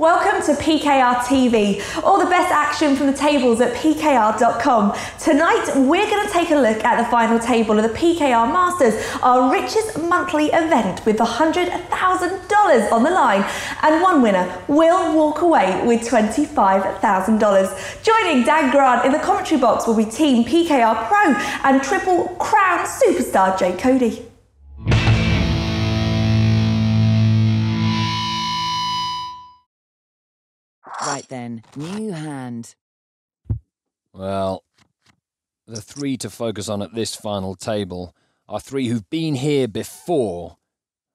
Welcome to PKR TV, all the best action from the tables at PKR.com. Tonight, we're going to take a look at the final table of the PKR Masters, our richest monthly event with $100,000 on the line. And one winner will walk away with $25,000. Joining Dan Grant in the commentary box will be Team PKR Pro and Triple Crown superstar Jay Cody. Right then, new hand. Well, the three to focus on at this final table are three who've been here before.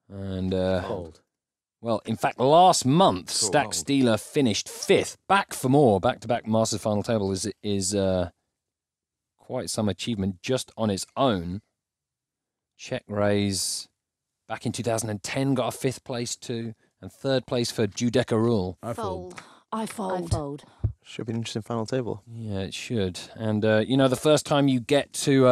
And, well, in fact, last month, Stack Steeler finished 5th. Back for more. Back-to-back Masters final table is quite some achievement just on its own. Check raise back in 2010 got a 5th place too, and 3rd place for Judecca Rule. I fold. Should be an interesting final table. Yeah, it should. And, you know, the first time you get to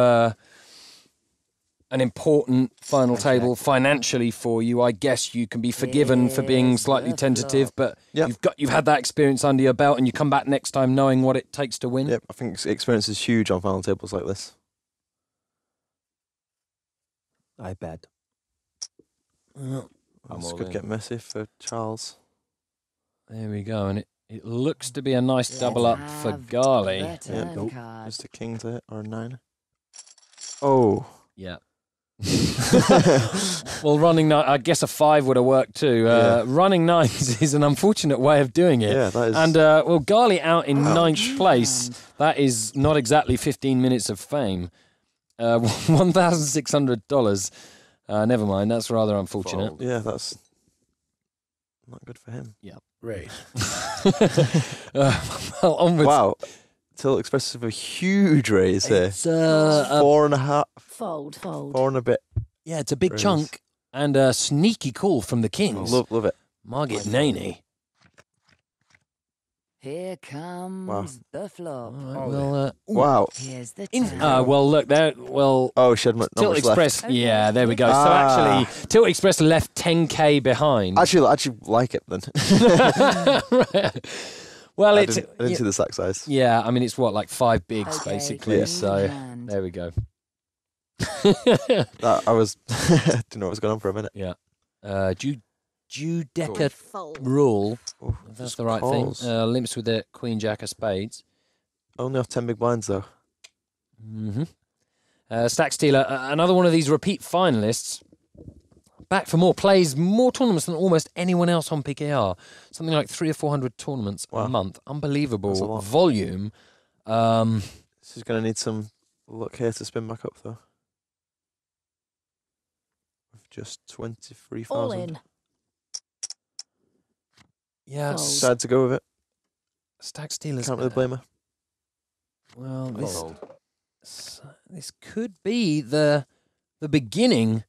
an important final table financially for you, I guess you can be forgiven for being slightly tentative, but you've had that experience under your belt and you come back next time knowing what it takes to win. Yep, I think experience is huge on final tables like this. I bet. This could get messy for Charles. There we go, and it looks to be a nice double up for Garley. Yeah, nope. Just a king to hit or a 9. Oh. Yeah. Well, running 9, I guess a 5 would have worked too. Running 9s is an unfortunate way of doing it. Yeah, that is. And, well, Garley out in 9th place. That is not exactly 15 minutes of fame. $1,600. Never mind, that's rather unfortunate. Yeah, that's not good for him. Yeah. Right. Well, onwards. Wow. Tilt Express have a huge raise here. It's 4.5. Fold. 4 and a bit. yeah, it's a big raise. chunk and a sneaky call from the Kings. Love it. Margit Naney. Here comes the flop. Wow. Here's the Well, look there. Well, Oh, she had not Tilt much Express. left. Yeah, there we go. So actually, Tilt Express left 10k behind. Actually like it then. Right. Well, I it's didn't see the sack size. yeah. I mean, it's what, like 5 bigs basically. Yeah. So there we go. I was didn't know what was going on for a minute. Yeah. Judecca Rule. Ooh, If that's just the right calls. thing. Limps with the Queen Jack of Spades. Only off 10 big blinds though. Mm-hmm. Stack Steeler, another one of these repeat finalists. Back for more, plays more tournaments than almost anyone else on PKR. Something like 300 or 400 tournaments a month. Unbelievable That's a lot. volume. She's going to need some luck here to spin back up though. With just 23,000. all in. Yeah, Sad to go with it. Stack Steelers. Can't really blame her. Well, this could be the beginning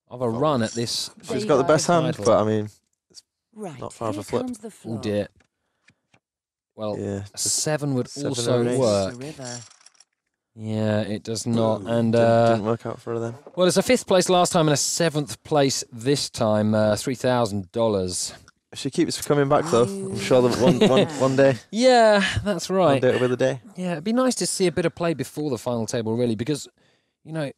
of a run at this. She's got the best hand, title. but I mean, Right. Not far of a flip. Comes the Oh flop. dear. Well, yeah. a 7 would 7 also or an ace. work. The river. Yeah, it does not. And Didn't work out for her then. well, it's a 5th place last time and a 7th place this time. $3,000. If she keeps coming back though, I'm sure that one day, Yeah, that's one right. day it'll be the day. Yeah, it'd be nice to see a bit of play before the final table, really, because, you know,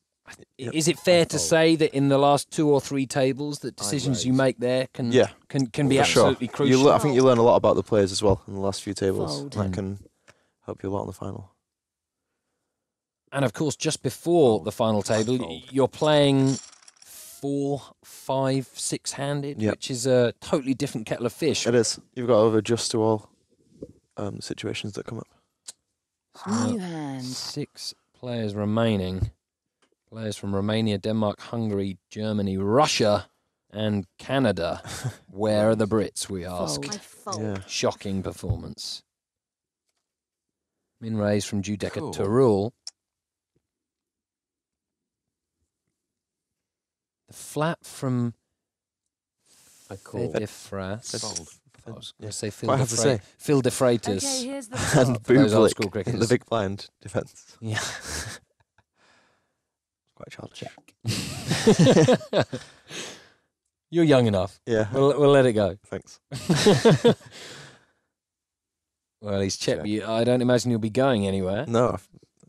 Yep. is it fair to say that in the last 2 or 3 tables, that decisions you make there can be For absolutely sure. crucial? I think you learn a lot about the players as well in the last few tables. Fold. That can help you a lot in the final. And of course, just before the final table, you're playing 4, 5, 6-handed, Yep. which is a totally different kettle of fish. It is. You've got to adjust to all situations that come up. New hand. 6 players remaining. Players from Romania, Denmark, Hungary, Germany, Russia, and Canada. Where are the Brits, we ask? Fold. Yeah. Shocking performance. Min raise from Judecca to Rule. The flat from Fedor. I was going to say Phil Quite hard to say. Phil de Freitas. Okay, here's the And flop. those old school Bublik in cricketers. the big blind defence. Yeah. Quite childish. You're young enough. Yeah. We'll let it go. Thanks. Well, he's checked. Check. I don't imagine he'll be going anywhere. No,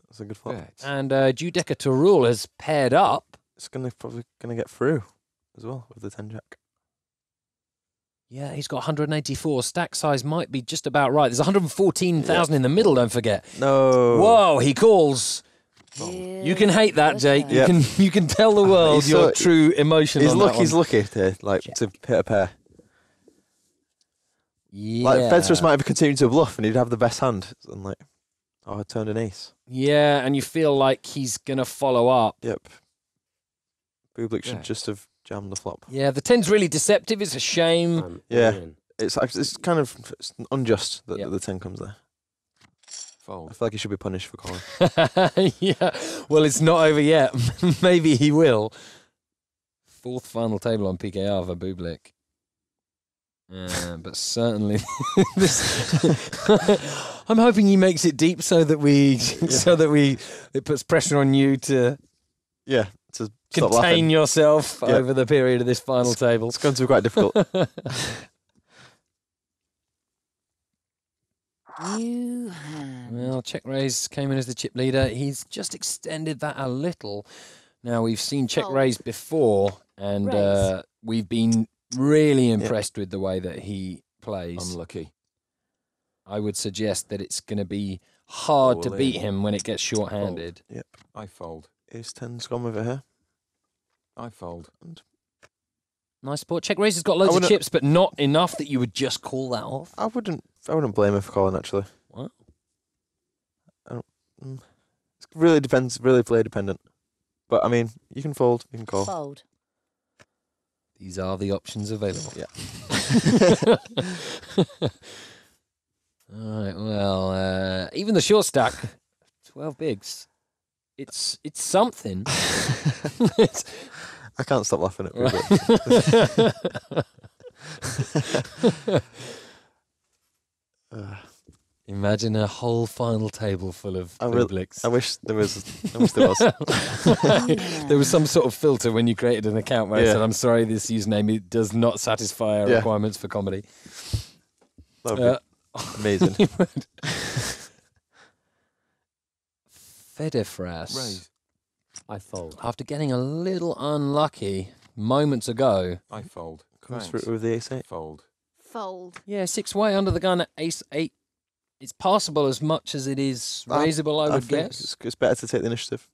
that's a good flop. Bet. And Giudecca to rule has paired up. It's probably gonna get through as well with the 10 jack. Yeah, he's got 184. Stack size might be just about right. There's 114,000 in the middle, don't forget. No. Whoa, he calls. You can hate that, Jake. Yep. You can tell the world He's your so- true emotion He's on lucky. that He's one. lucky to hit a pair. Yeah. Like Fedor might have continued to bluff, and he'd have the best hand. And like, oh, I turned an ace. Yeah, and you feel like he's going to follow up. Yep. Bublik should Yeah. just have jammed the flop. Yeah, the 10's really deceptive. It's a shame. I'm Yeah. all in. It's kind of unjust that Yep. the 10 comes there. I Fold. feel like he should be punished for calling. Yeah, well, it's not over yet. Maybe he will. Fourth final table on PKR for Bublik. But certainly, I'm hoping he makes it deep so that it puts pressure on you to Yeah, to stop contain laughing. yourself Yep. over the period of this final table. It's going to be quite difficult. New hand. Well, check raise came in as the chip leader. He's just extended that a little. Now, we've seen check Fold. raise before, and Raise. we've been really impressed with the way that he plays. Unlucky. I would suggest that it's going to be hard to All beat in. him when it gets short-handed. I fold. Ace 10's gone with it here. I fold. Nice sport. Check raise has got loads of wouldn't- chips, but not enough that you would just call that off. I wouldn't blame him for calling, actually. What? It really depends, really play dependent. But, I mean, you can fold, you can call. Fold. These are the options available. Yeah. All right. Well, even the short stack, 12 bigs. It's something. It's- I can't stop laughing at Bublik. Imagine a whole final table full of I will- Bubliks. I wish there was. There was some sort of filter when you created an account where I Yeah. said, "I'm sorry, this username it does not satisfy our Yeah. requirements for comedy." That would be amazing. Fedefras, Raise. I fold. after getting a little unlucky moments ago, I fold. Comes Thanks. through with the ace 8. Fold. Fold. yeah, 6 way under the gun at ace 8. It's passable as much as it is I- raisable, I would think guess. it's better to take the initiative.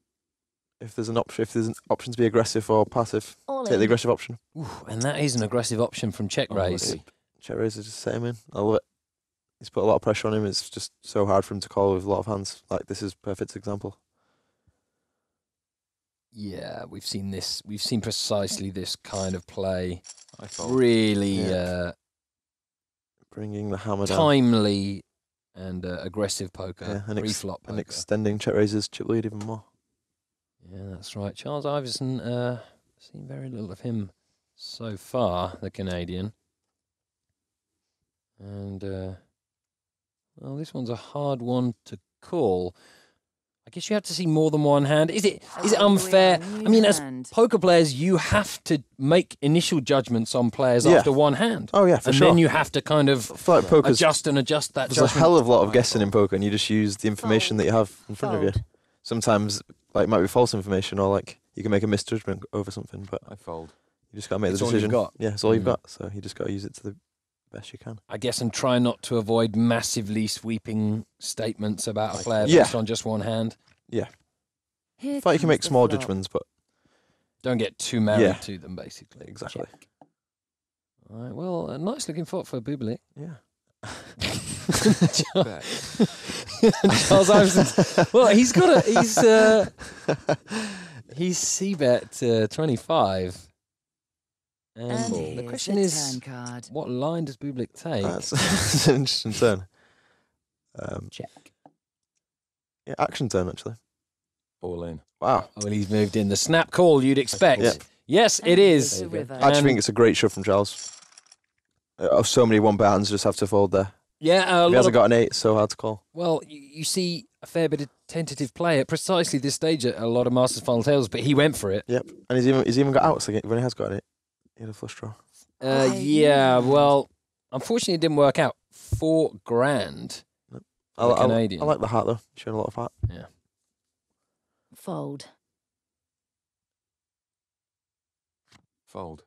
If there's an option, to be aggressive or passive, All take the in. aggressive option. Ooh, and that is an aggressive option from check raise. Unlucky. Check raise is just set him in. I love it. He's put a lot of pressure on him. It's just so hard for him to call with a lot of hands. Like, this is perfect example. Yeah, we've seen this. We've seen precisely this kind of play. I fold. Really Yeah. Bringing the hammer down timely and aggressive poker, Yeah, and pre-flop and poker. extending check raises chip lead even more. Yeah, that's right. Charles Iverson, seen very little of him so far, the Canadian. And, well, this one's a hard one to call. I guess you have to see more than one hand. Is it unfair? I mean, as poker players, you have to make initial judgments on players Yeah. after one hand. Oh yeah, for And sure. then you have to kind of I feel like poker's adjust that there's a judgment. hell of a lot of guessing in poker, and you just use the information that you have in front of you. Fold. Sometimes, like, it might be false information, or like you can make a misjudgment over something, but I fold. you just got to make It's the all you've decision. got. Yeah, it's all you've Mm. got. So you just got to use it to the best you can. I guess, and try not to avoid massively sweeping statements about a player Yeah. based on just one hand. Here I feel like you can comes make the small flop. judgments, but Don't get too married Yeah. to them, basically. exactly. Check. All right, well, a nice looking flop for Bublik. Yeah. Bet. Charles Iverson. Well, he's got he's c-bet 25. And And the here's question the is, turn card. what line does Bublik take? That's an interesting turn. Check. Yeah, action turn actually. All in. Wow. Well, he's moved in. The snap call you'd expect. Yep. Yes, it And is. the river. I actually And- think it's a great shove from Charles. So many one bet hands just have to fold there. Yeah, a If he lot hasn't of, got an 8, it's so hard to call. well, you see a fair bit of tentative play at precisely this stage at a lot of Masters final tables, but he went for it. Yep. And he's even got outs again when he has got an 8. He had a flush draw. Yeah, well, unfortunately it didn't work out. $4,000. The Canadian. I like the heart though. Showing a lot of heart. Yeah. Fold. Fold.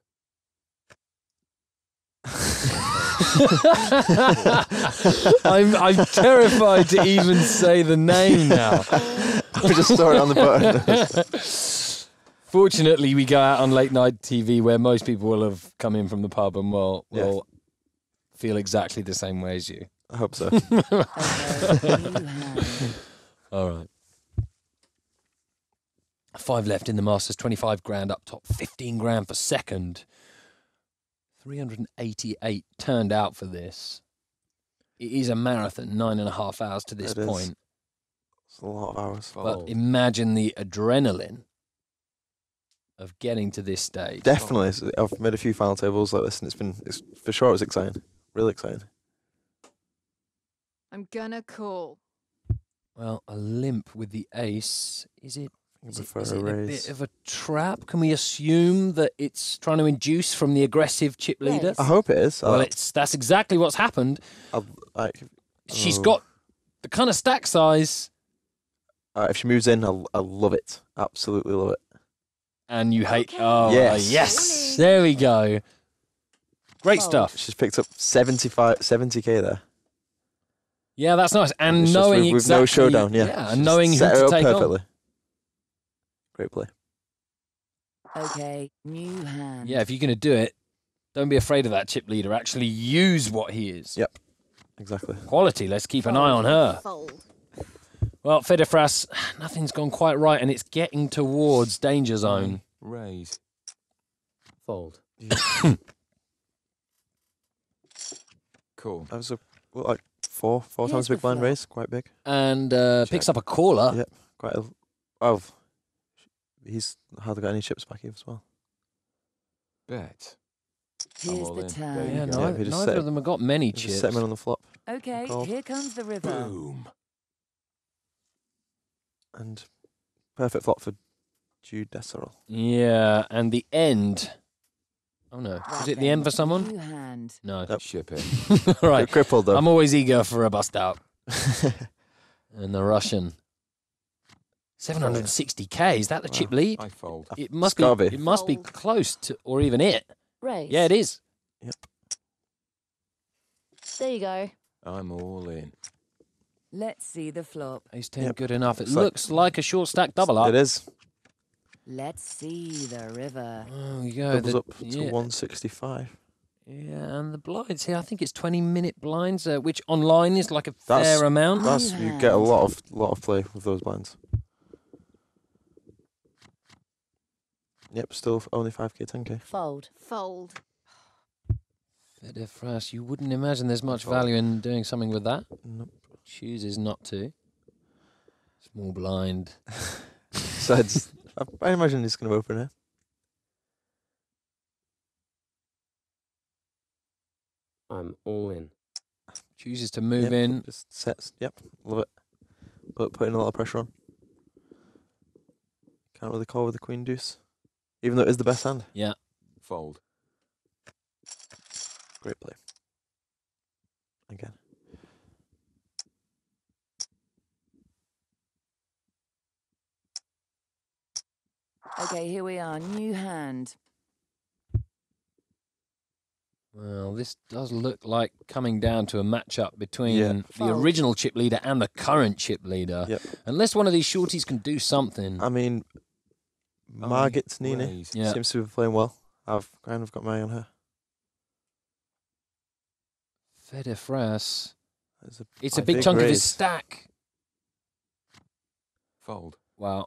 I'm terrified to even say the name now. I just saw it on the button. Fortunately, we go out on late night TV where most people will have come in from the pub and will feel exactly the same way as you. I hope so. Okay, new hand. All right. 5 left in the Masters, 25 grand up top, 15 grand for second. 388 turned out for this. It is a marathon, 9.5 hours to this It is. point. It's a lot of hours. But imagine the adrenaline of getting to this stage. Definitely. So I've made a few final tables like this, and it's for sure it was exciting. Really exciting. I'm gonna call. Well, a limp with the ace. Is it I a raise. bit of a trap? Can we assume that it's trying to induce from the aggressive chip leader? Yes. I hope it is. Well, that's exactly what's happened. She's got the kind of stack size. If she moves in, I'll love it. Absolutely love it. And you hate... Okay. Oh, Yes. yes. There we go. Great Fold. stuff. She's picked up 70k there. Yeah, that's nice. And It's just knowing with exactly... no showdown, yeah. Yeah, She's and knowing who set her to up take perfectly. on. Great play. Okay, new hand. Yeah, if you're going to do it, don't be afraid of that chip leader. Actually use what he is. Yep. Exactly. Quality. Let's keep an eye on her. Fold. Well, Fedor, nothing's gone quite right, and it's getting towards danger zone. Raise. Fold. Cool. That was like four Here's times the big blind flop. raise. Quite big. And picks Check. up a caller. Yep. Quite a... Oh. He's hardly got any chips back here as well. Bet. Here's all the in. turn. There you Yeah, go. Yeah, neither, he just neither set- of them have got many Just chips. set him in on the flop. Okay, Call. here comes the river. Boom. And perfect flop for Jude Desserel. Yeah, and the end. Oh no, is it the end for someone? New hand. No. Yep. Ship it. All right. Crippled though. I'm always eager for a bust out. And the Russian. 760k. Is that the chip lead? I fold. It must It's gotta be. be. It must be Fold. close to, or even it. Raise. Yeah, it is. There you go. I'm all in. Let's see the flop. Ace 10, Yep. good enough. It Looks like- looks like a short stack double up. It is. Let's see the river. Oh, you go. Doubles up to yeah, 165. yeah, and the blinds here. I think it's 20-minute blinds, which online is like a That's- fair amount. That's you get a lot of play with those blinds. Yep, still only 5k, 10k. Fold. Fold. Fedor Fras, you wouldn't imagine there's much Fold. value in doing something with that. Nope. Chooses not to. Small blind. So I imagine he's going to open here. I'm all in. Chooses to move Yep, in. Just sets. Yep, love it. But putting a lot of pressure on. Can't really call with the queen deuce, even though it is the best hand. Yeah. Fold. Great play. Again. Okay, here we are. New hand. Well, this does look like coming down to a matchup between Yeah. the Fold. original chip leader and the current chip leader. Yep. Unless one of these shorties can do something. I mean, Margit Nini Raise. Yeah. seems to be playing well. I've kind of got my eye on her. Fedor Fras. It's It's a big chunk of his stack. Fold. Wow.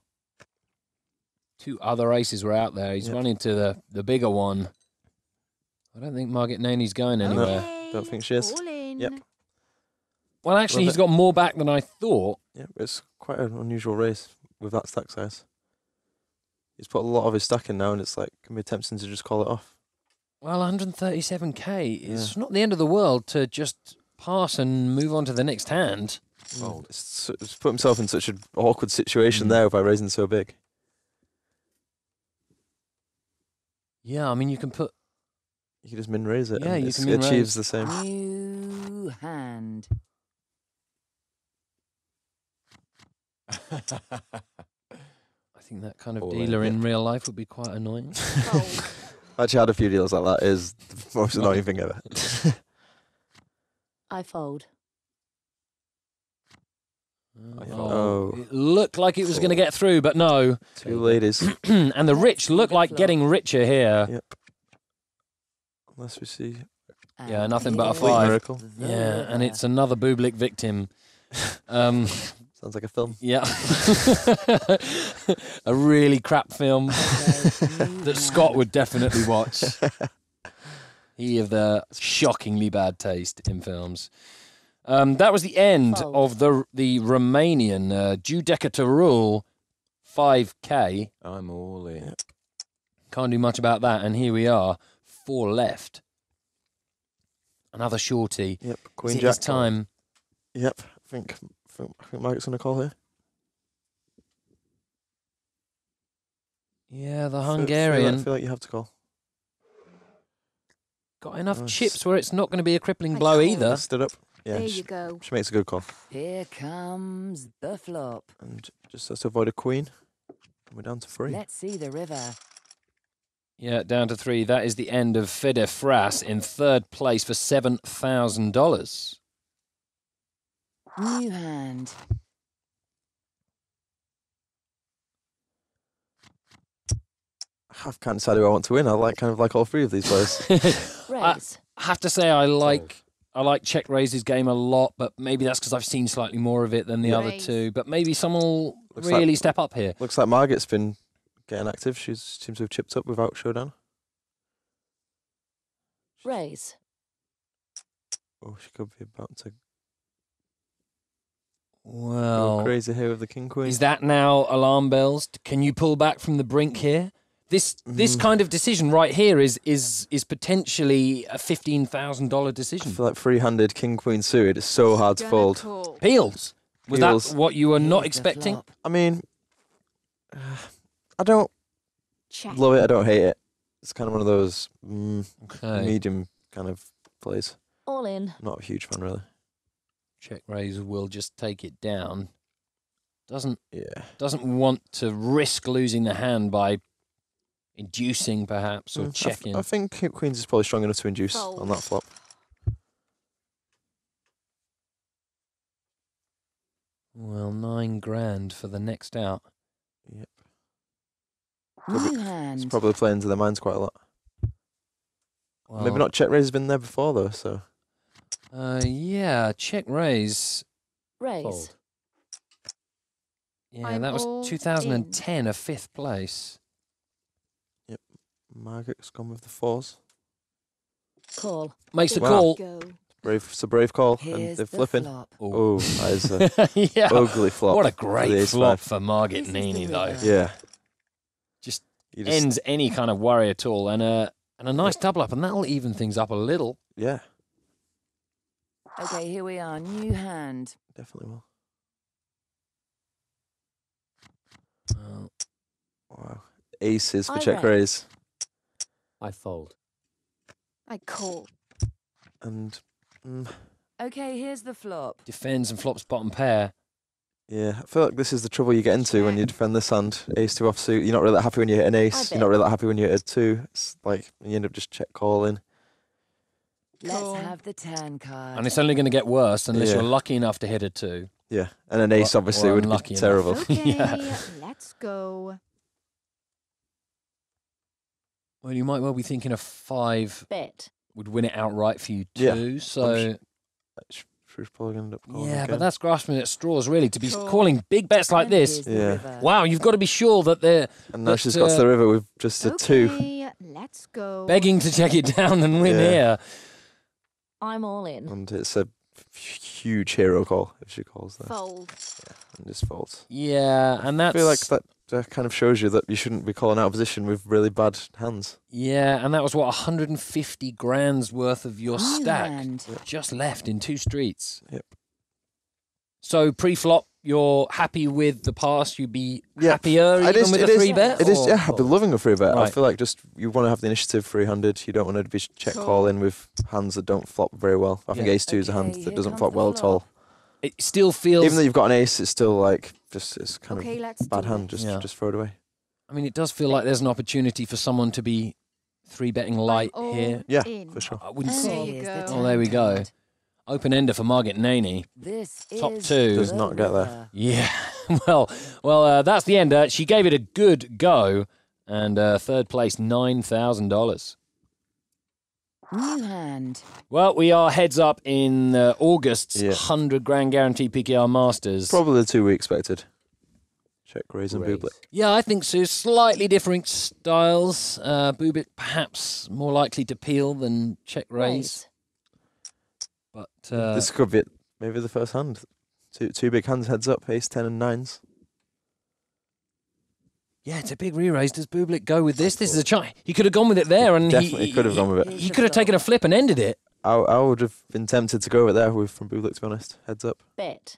2 other aces were out there. He's Yep. running to the bigger one. I don't think Margit Nani's going anywhere. Don't think she is. All in. Yep. Well, actually, Love he's it. got more back than I thought. Yeah, it's quite an unusual race with that stack size. He's put a lot of his stack in now, and it's like can be tempting to just call it off. Well, 137k is Yeah. not the end of the world to just pass and move on to the next hand. Fold. It's put himself in such an awkward situation Mm. there by raising so big. Yeah, I mean, you can put... You can just min raise it. Yeah, and you it's- can it min-raise. achieves the same. New hand. I think that kind of All in. dealer in real life would be quite annoying. Fold. I actually had a few deals like that. Is the most annoying thing ever. I fold. Oh. It looked like it was going to get through, but no. Two ladies. And the rich Let's look see the like flop. getting richer here. Yep. Unless we see Yeah, And nothing but a here's Fleet five. miracle. the Yeah, and river. it's another Bublik victim. Sounds like a film. Yeah. A really crap film Okay, new that Scott hand. would definitely watch. He of the shockingly bad taste in films. That was the end Fold. of the Romanian Judeca to rule 5K. I'm all in. Can't do much about that. And here we are, 4 left. Another shorty. Yep. Is Queen it his Jack. time? Yep. I think Mike's gonna call here. Yeah, the I Hungarian. feel like you have to call. Got enough Nice. chips where it's not going to be a crippling I blow call. either. Stood up. Yeah. There She, you go. she makes a good call. Here comes the flop. And just has to avoid a queen. And we're down to 3. Let's see the river. Yeah, down to 3. That is the end of Fedor in third place for $7,000. New hand. I've kind of decided who I want to win. I like all 3 of these players. Raise. I have to say I like Check Raise's game a lot, but maybe that's because I've seen slightly more of it than the Yeah. other Raise. 2. But maybe someone will Looks like- really step up here. Looks like Margaret's been getting active. She seems to have chipped up without showdown. Raise. Oh, she could be about to go Well, crazy here with the king queen. is that now alarm bells? Can you pull back from the brink here? This kind of decision right here is potentially a $15,000 I decision. feel like 3-handed king queen suited is so hard to Gonna fold. call. Peels. Was Peels. that what you were not Here's the expecting? flop. I mean, I don't Check. love it. I don't hate it. It's kind of one of those Okay. medium kind of plays. All in. Not a huge fan, really. Check raise will just take it down. Doesn't Yeah. want to risk losing the hand by inducing perhaps or checking. I think king queens is probably strong enough to induce on Fold. that flop. Well, $9,000 for the next out. Yep. New It's hand. probably playing into their minds quite a lot. Well, Maybe not check raise has been there before though, so Yeah, check raise. Raise. Fold. Yeah, I'm that was all 2010, a 5th place. Margaret's gone with the 4s. Call. Makes the Wow. call. Go. It's a brave call, Here's and they're the flipping. flop. Oh, that is a Yeah. ugly flop. What a for the great ace flop five. for Margaret This is Nini, the though. river. Yeah. Just You ends any kind of worry at all, and a nice double up, and that'll even things up a little. Yeah, Okay, here we are. New hand. definitely will. Well, Wow. Aces for I check raise. raise. I fold. I call. And Okay, here's the flop. defends and flops bottom pair. yeah, I feel like this is the trouble you get into when you defend this hand. Ace 2 offsuit. You're not really that happy when you hit an ace. You're not really that happy when you hit a 2. It's like you end up just check calling. Let's Cool. have the turn card. And it's only going to get worse unless Yeah. you're lucky enough to hit a 2. Yeah, and an ace Or- obviously or would be unlucky enough. terrible. Okay, Yeah. let's go. Well, you might well be thinking a 5 Bet. would win it outright for you Yeah, too. So She's probably going to end up calling yeah, again. but that's grasping at straws really to be Sure. calling big bets like And this. here's the Yeah. river. Wow, you've got to be sure that they're And now but, she's got to the river with just a 2. Okay, let's go. begging to check it down and win Yeah. here. I'm all in. And it's a huge hero call if she calls there. Fold. And just folds. Yeah, and that's I feel like that kind of shows you that you shouldn't be calling out of position with really bad hands. yeah, and that was what 150 grand's worth of your New stack hand. just left in 2 streets. Yep. So pre-flop, you're happy with the pass. You'd be Yeah. happier It even is- with it a is- 3-bet. It is, or- yeah, I've been loving a free bet. I Right. feel like just you want to have the initiative 300. You don't want to be check Cool. calling with hands that don't flop very well. I think Yeah. ace 2 is a hand Okay, that here doesn't comes flop the well at all. flop. It still feels Even though you've got an ace, it's still like just it's kind Okay, of let's bad do hand. this. Just throw it away. I mean, it does feel like there's an opportunity for someone to be 3-betting light all here. Yeah, in. for sure. I wouldn't And say. here's the Oh, turn there we go. card. Open ender for Margaret Naney. This Top is two. Does the not get there. river. Yeah, well, that's the ender. She gave it a good go, and third place, $9,000. New hand. Well, we are heads up in August's Yeah. 100 grand guarantee PKR Masters. Probably the two we expected. Check raise and Raise. Bublik. Yeah, I think so. Slightly different styles. Bublik perhaps more likely to peel than check raise. But This could be maybe the first hand. Two big hands, heads up, ace, 10 and 9s. yeah, it's a big re-raise. Does Bublik go with this? This is a chance. He could have gone with it there, and Definitely could have gone with it. He could have taken a flip and ended it. I would have been tempted to go with there from Bublik, to be honest. Heads up. Bet.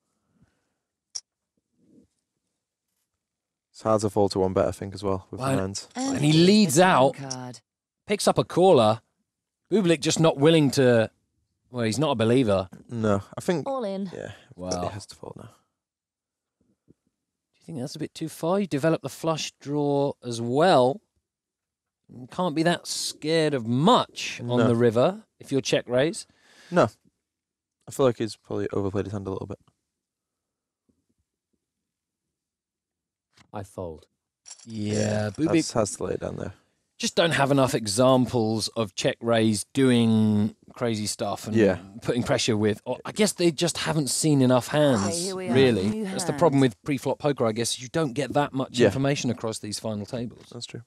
It's hard to fall to one bet, I think, as well, with the Well, 9s. And he here's the leads turn out. card. Picks up a caller. Bublik just not willing to. Well, he's not a believer. No, I think. All in. Yeah, Wow. it has to fall now. Do you think that's a bit too far? You develop the flush draw as well. You can't be that scared of much on No. the river if you're check raise. No. I feel like he's probably overplayed his hand a little bit. I fold. Yeah, Bublik Has to lay it down there. just don't have enough examples of check raise doing crazy stuff and Yeah. putting pressure with. Or I guess they just haven't seen enough hands, here we are. really. New That's the hand. problem with pre-flop poker, I guess. You don't get that much Yeah. information across these final tables. That's true.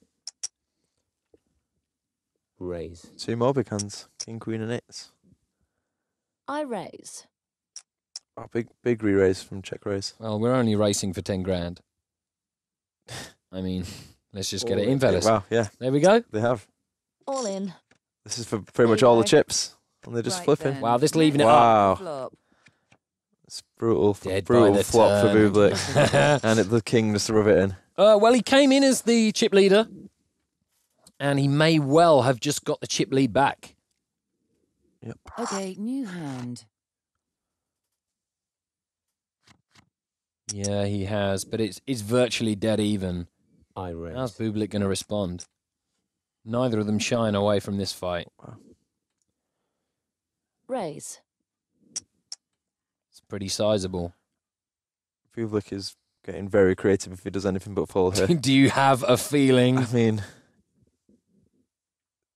Raise. Two more big hands. King, Queen and 8s. I raise. Oh, big re-raise from check raise. Well, we're only racing for 10 grand. I mean, let's just get it in, fellas. Wow, yeah, There we go. they have. All in. This is for pretty much There you all the go. chips. And they're just Right flipping. then. Wow, this leaving it up. Wow. Flop. It's brutal. Dead by Brutal the flop for turn. Bublik. And the king just to rub it in. Well, he came in as the chip leader, and he may well have just got the chip lead back. Okay, new hand. Yeah, he has, but it's virtually dead even. I raise. How's Bublik going to respond? Neither of them shying away from this fight. Raise. It's pretty sizable. Bublik is getting very creative if he does anything but fall here. Do you have a feeling? I mean,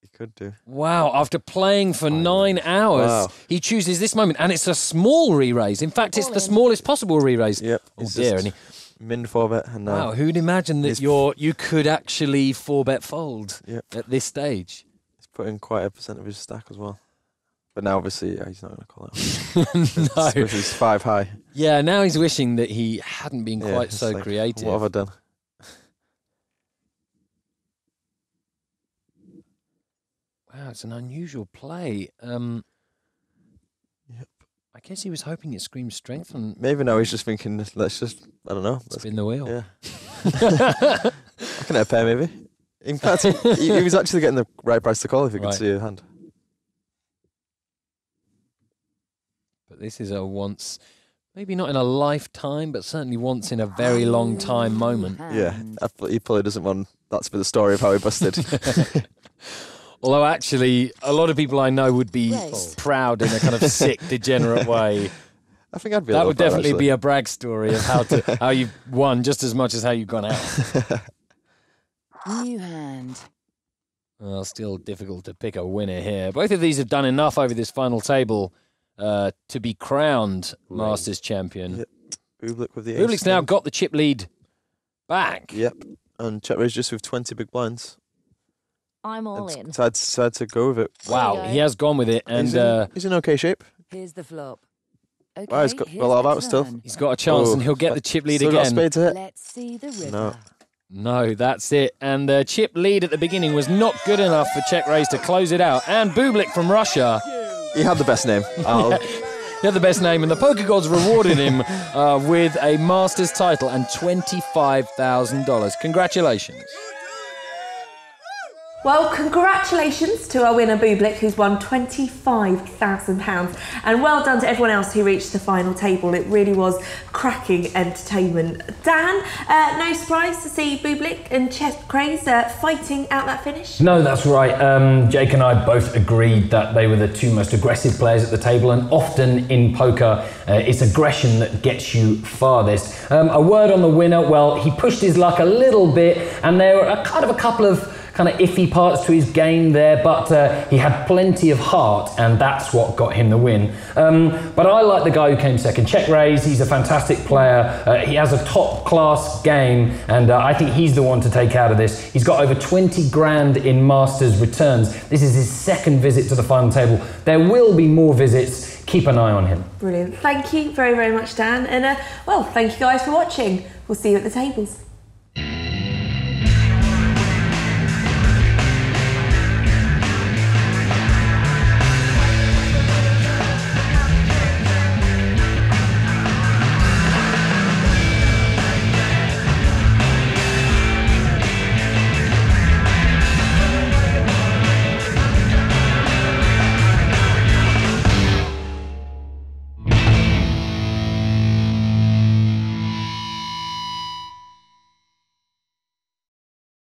he could do. Wow, after playing for 9 hours, Wow. he chooses this moment, and it's a small re-raise. In fact, it's All the in. smallest possible re-raise. Yep. Oh he's dear, just and min 4-bet and now. wow, who'd imagine that he's- you could actually 4-bet fold Yep. at this stage? He's put in quite a percent of his stack as well. But now, obviously, he's not going to call it. No. Especially he's 5 high. Yeah, now he's wishing that he hadn't been Yeah, quite it's so like, creative. What have I done? Wow, it's an unusual play. Yep. I guess he was hoping it screamed strength and Maybe now he's just thinking, let's just, I don't know. Let's, spin the wheel. yeah. I can hit a pair, maybe. In fact, he was actually getting the right price to call if he could Right. see a hand. But this is a once, maybe not in a lifetime, but certainly once in a very long time moment. Yeah, he probably doesn't want that to be the story of how he busted. Although actually, a lot of people I know would be Raise. proud in a kind of sick, degenerate way. I think I'd be. That would definitely be a brag story of how you've won just as much as how you've gone out. New hand. Well, still difficult to pick a winner here. Both of these have done enough over this final table to be crowned Masters champion. Yep. Bublik with the ace. Bublik's now got the chip lead back. Yep, and check raise just with 20 big blinds. I'm all And in. decided to go with it. Wow, There you go. he has gone with it, and he's in okay shape. Here's the flop. Okay, Wow, he's got here's a lot of the out still. turn. he's got a chance, Oh, and he'll get the chip lead Still got a again. spade to hit. Let's see the river. No. No, that's it. And the chip lead at the beginning was not good enough for check raise to close it out. And Bublik from Russia, He had the best name. he had the best name, and the poker gods rewarded him with a Masters title and $25,000. Congratulations. Well, congratulations to our winner Bublik, who's won £25,000, and well done to everyone else who reached the final table. It really was cracking entertainment. Dan, no surprise to see Bublik and Chet Craze fighting out that finish? No, that's right. Jake and I both agreed that they were the two most aggressive players at the table, and often in poker, it's aggression that gets you farthest. A word on the winner, well, he pushed his luck a little bit, and there were a couple of iffy parts to his game there, but he had plenty of heart, and that's what got him the win. But I like the guy who came second, Check Raise. He's a fantastic player. He has a top-class game, and I think he's the one to take out of this. He's got over 20 grand in Masters returns. This is his second visit to the final table. There will be more visits. Keep an eye on him. Brilliant. Thank you very, very much, Dan. And, well, thank you guys for watching. We'll see you at the tables.